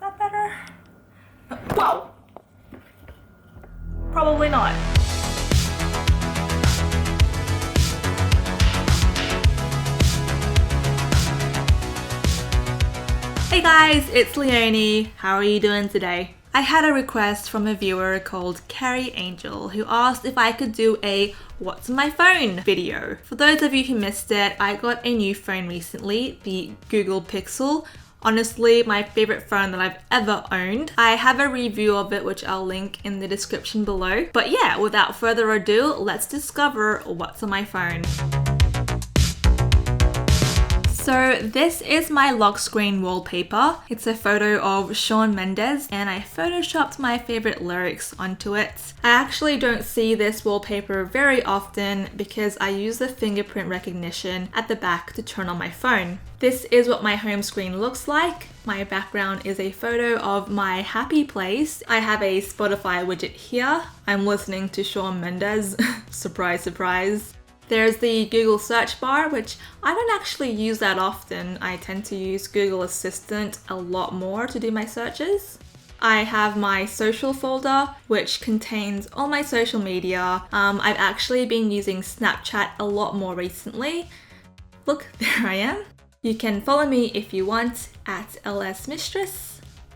that better? Wow! Probably not. Hey guys, it's Leonie. How are you doing today? I had a request from a viewer called Carrie Angel who asked if I could do a What's on my phone video. For those of you who missed it, I got a new phone recently, the Google Pixel. Honestly, my favorite phone that I've ever owned. I have a review of it which I'll link in the description below. But yeah, without further ado, let's discover what's on my phone. So this is my lock screen wallpaper. It's a photo of Shawn Mendes and I photoshopped my favorite lyrics onto it. I actually don't see this wallpaper very often because I use the fingerprint recognition at the back to turn on my phone. This is what my home screen looks like. My background is a photo of my happy place. I have a Spotify widget here. I'm listening to Shawn Mendes. Surprise, surprise. There's the Google search bar, which I don't actually use that often. I tend to use Google Assistant a lot more to do my searches. I have my social folder, which contains all my social media. I've actually been using Snapchat a lot more recently. Look, there I am. You can follow me if you want at LSMistress.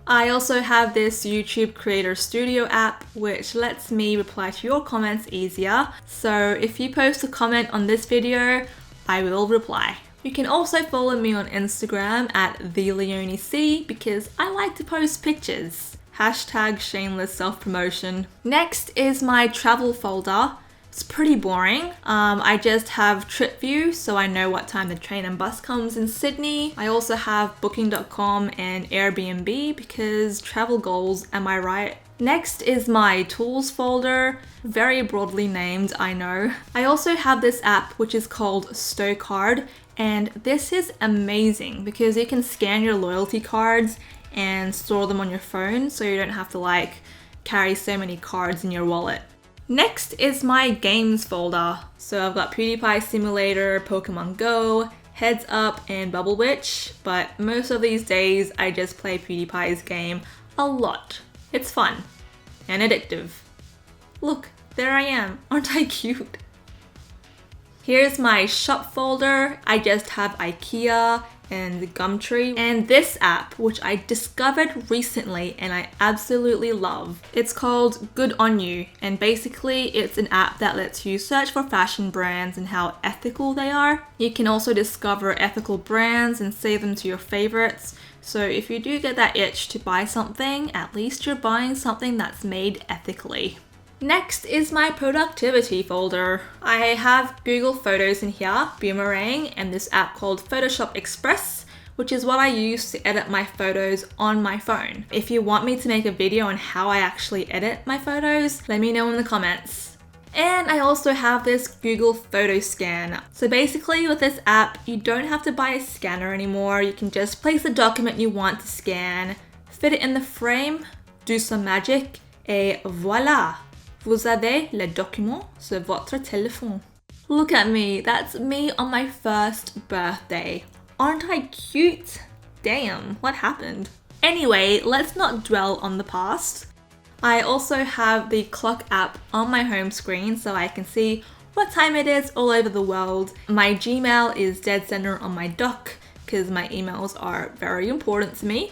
I also have this YouTube Creator Studio app which lets me reply to your comments easier. So if you post a comment on this video, I will reply. You can also follow me on Instagram at TheLeonieC because I like to post pictures. Hashtag shameless self-promotion. Next is my travel folder. It's pretty boring. I just have TripView so I know what time the train and bus comes in Sydney. I also have Booking.com and Airbnb because travel goals, am I right? Next is my tools folder, very broadly named, I know. I also have this app which is called Stocard and this is amazing because you can scan your loyalty cards and store them on your phone so you don't have to carry so many cards in your wallet. Next is my games folder. So I've got PewDiePie Simulator, Pokémon Go, Heads Up, and Bubble Witch, but most of these days I just play PewDiePie's game a lot. It's fun and addictive. Look, there I am. Aren't I cute? Here's my shop folder. I just have IKEA and Gumtree and this app which I discovered recently and I absolutely love. It's called Good On You and basically it's an app that lets you search for fashion brands and how ethical they are. You can also discover ethical brands and save them to your favorites. So if you do get that itch to buy something, at least you're buying something that's made ethically. Next is my productivity folder. I have Google Photos in here, Boomerang, and this app called Photoshop Express, which is what I use to edit my photos on my phone. If you want me to make a video on how I actually edit my photos, let me know in the comments. And I also have this Google Photo Scan. So basically with this app, you don't have to buy a scanner anymore. You can just place the document you want to scan, fit it in the frame, do some magic, et voila! Vous avez le document sur votre téléphone. Look at me, that's me on my first birthday. Aren't I cute? Damn, what happened? Anyway, let's not dwell on the past. I also have the clock app on my home screen so I can see what time it is all over the world. My Gmail is dead center on my dock because my emails are very important to me.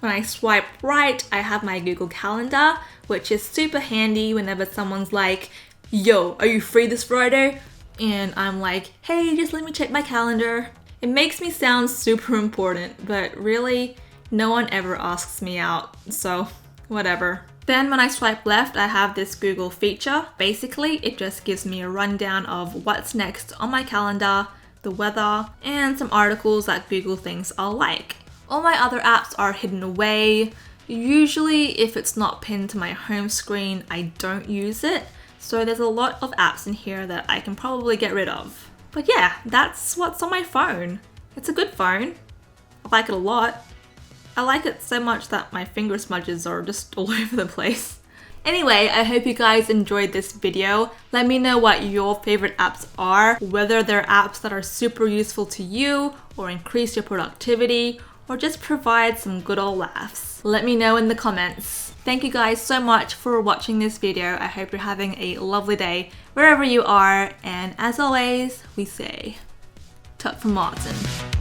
When I swipe right, I have my Google Calendar, which is super handy whenever someone's like, yo, are you free this Friday? And I'm like, hey, just let me check my calendar. It makes me sound super important, but really, no one ever asks me out, so whatever. Then when I swipe left, I have this Google feature. Basically, it just gives me a rundown of what's next on my calendar, the weather, and some articles that Google thinks I'll like. All my other apps are hidden away. Usually, if it's not pinned to my home screen, I don't use it. So there's a lot of apps in here that I can probably get rid of. But yeah, that's what's on my phone. It's a good phone. I like it a lot. I like it so much that my finger smudges are just all over the place. Anyway, I hope you guys enjoyed this video. Let me know what your favorite apps are, whether they're apps that are super useful to you or increase your productivity, or just provide some good old laughs? Let me know in the comments. Thank you guys so much for watching this video. I hope you're having a lovely day wherever you are, and as always, we say, Tut for Martin.